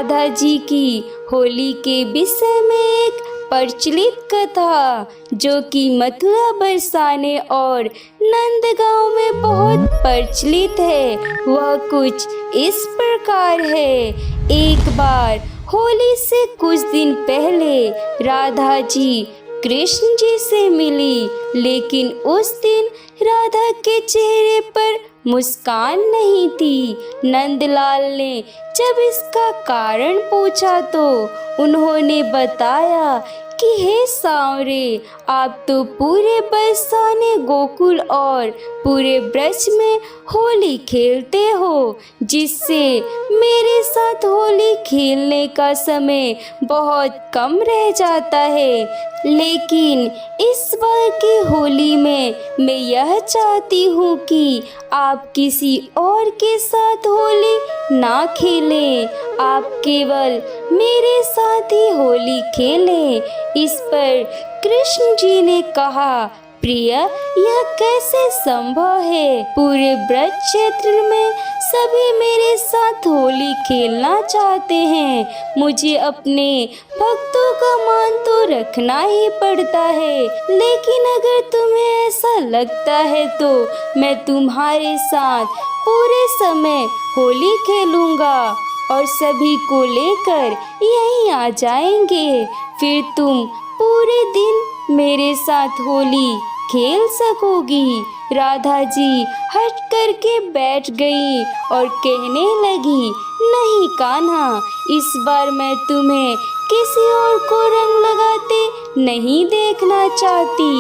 राधा जी की होली के विषय में एक प्रचलित कथा जो कि मथुरा बरसाने और नंदगांव में बहुत प्रचलित है, वह कुछ इस प्रकार है। एक बार होली से कुछ दिन पहले राधा जी कृष्ण जी से मिली, लेकिन उस दिन राधा के चेहरे पर मुस्कान नहीं थी। नंदलाल ने जब इसका कारण पूछा तो उन्होंने बताया कि हे सांवरे, आप तो पूरे बरसाने गोकुल और पूरे ब्रज में होली खेलते हो, जिससे मेरे साथ होली खेलने का समय बहुत कम रह जाता है। लेकिन इस बार की होली में मैं यह चाहती हूँ कि आप किसी और के साथ होली ना खेलें, आप केवल मेरे साथ ही होली खेलें। इस पर कृष्ण जी ने कहा, प्रिय, यह कैसे संभव है? पूरे ब्रज क्षेत्र में सभी मेरे साथ होली खेलना चाहते हैं। मुझे अपने भक्तों का मान तो रखना ही पड़ता है, लेकिन अगर तुम्हें ऐसा लगता है तो मैं तुम्हारे साथ पूरे समय होली खेलूंगा और सभी को लेकर यहीं आ जाएंगे। फिर तुम पूरे दिन मेरे साथ होली खेल सकोगी। राधा जी हट करके बैठ गई और कहने लगी, नहीं कान्हा, इस बार मैं तुम्हें किसी और को रंग लगाते नहीं देखना चाहती।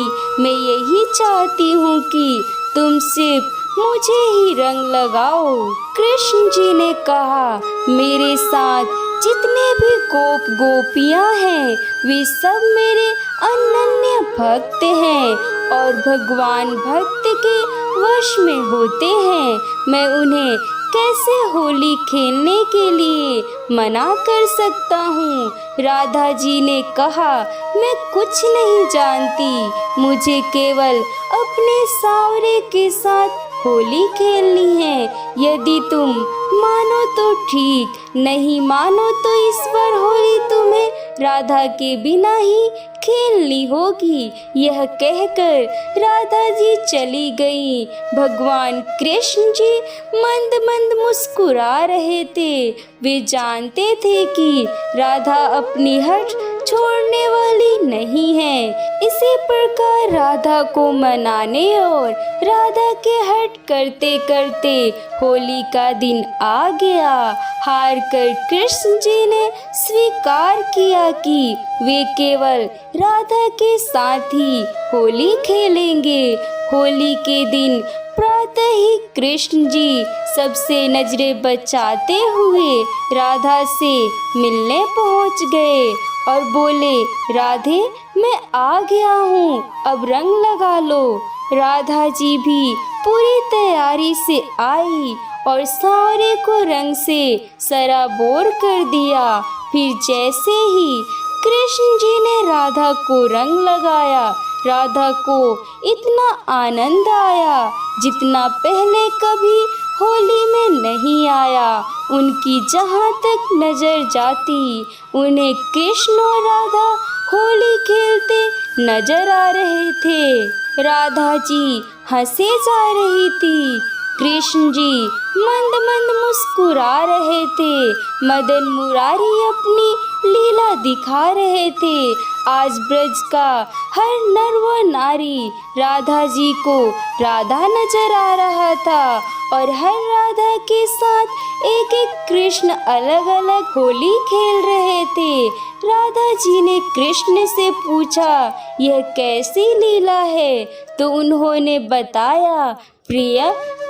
मैं यही चाहती हूँ कि तुम सिर्फ मुझे ही रंग लगाओ। कृष्ण जी ने कहा, मेरे साथ जितने भी गोप गोपियाँ हैं वे सब मेरे अनन्य भक्त हैं और भगवान भक्त के वश में होते हैं। मैं उन्हें कैसे होली खेलने के लिए मना कर सकता हूँ? राधा जी ने कहा, मैं कुछ नहीं जानती, मुझे केवल अपने सांवरे के साथ होली खेलनी है। यदि तुम मानो तो ठीक, नहीं मानो तो इस बार होली तुम्हें राधा के बिना ही खेलनी होगी। यह कहकर राधा जी चली गई। भगवान कृष्ण जी मंद मंद मुस्कुरा रहे थे। वे जानते थे कि राधा अपनी हट छोड़ने वाली नहीं है। इसी प्रकार राधा को मनाने और राधा के हट करते करते होली का दिन आ गया। हार कर कृष्ण जी ने स्वीकार किया कि वे केवल राधा के साथ ही होली खेलेंगे। होली के दिन प्रातः ही कृष्ण जी सबसे नजरें बचाते हुए राधा से मिलने पहुंच गए और बोले, राधे, मैं आ गया हूँ, अब रंग लगा लो। राधा जी भी पूरी तैयारी से आई और सांवरे को रंग से सराबोर कर दिया। फिर जैसे ही कृष्ण जी ने राधा को रंग लगाया, राधा को इतना आनंद आया जितना पहले कभी होली में नहीं आया। उनकी जहाँ तक नजर जाती उन्हें कृष्ण और राधा होली खेलते नजर आ रहे थे। राधा जी हंसे जा रही थी, कृष्ण जी मंद मंद मुस्कुरा रहे थे। मदन मुरारी अपनी लीला दिखा रहे थे। आज ब्रज का हर नर व नारी राधा जी को राधा नजर आ रहा था और हर राधा के साथ एक एक कृष्ण अलग अलग होली खेल रहे थे। राधा जी ने कृष्ण से पूछा, यह कैसी लीला है? तो उन्होंने बताया, प्रिय,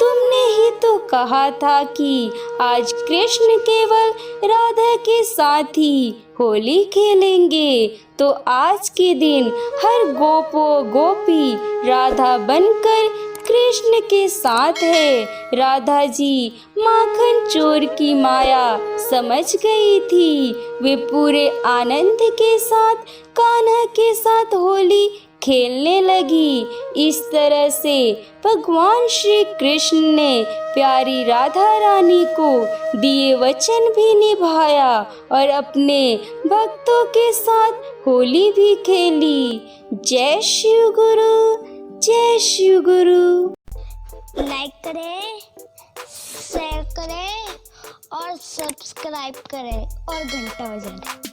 तुमने ही तो कहा था कि आज कृष्ण केवल राधा के साथ ही होली खेलेंगे, तो आज के दिन हर गोप व गोपी राधा बनकर कृष्ण के साथ है। राधा जी माखन चोर की माया समझ गई थी। वे पूरे आनंद के साथ कान्हा के साथ होली खेलने लगी। इस तरह से भगवान श्री कृष्ण ने प्यारी राधा रानी को दिए वचन भी निभाया और अपने भक्तों के साथ होली भी खेली। जय शिव गुरु, जय शिव गुरु। लाइक करें, शेयर करें और सब्सक्राइब करें और घंटा बजाएं।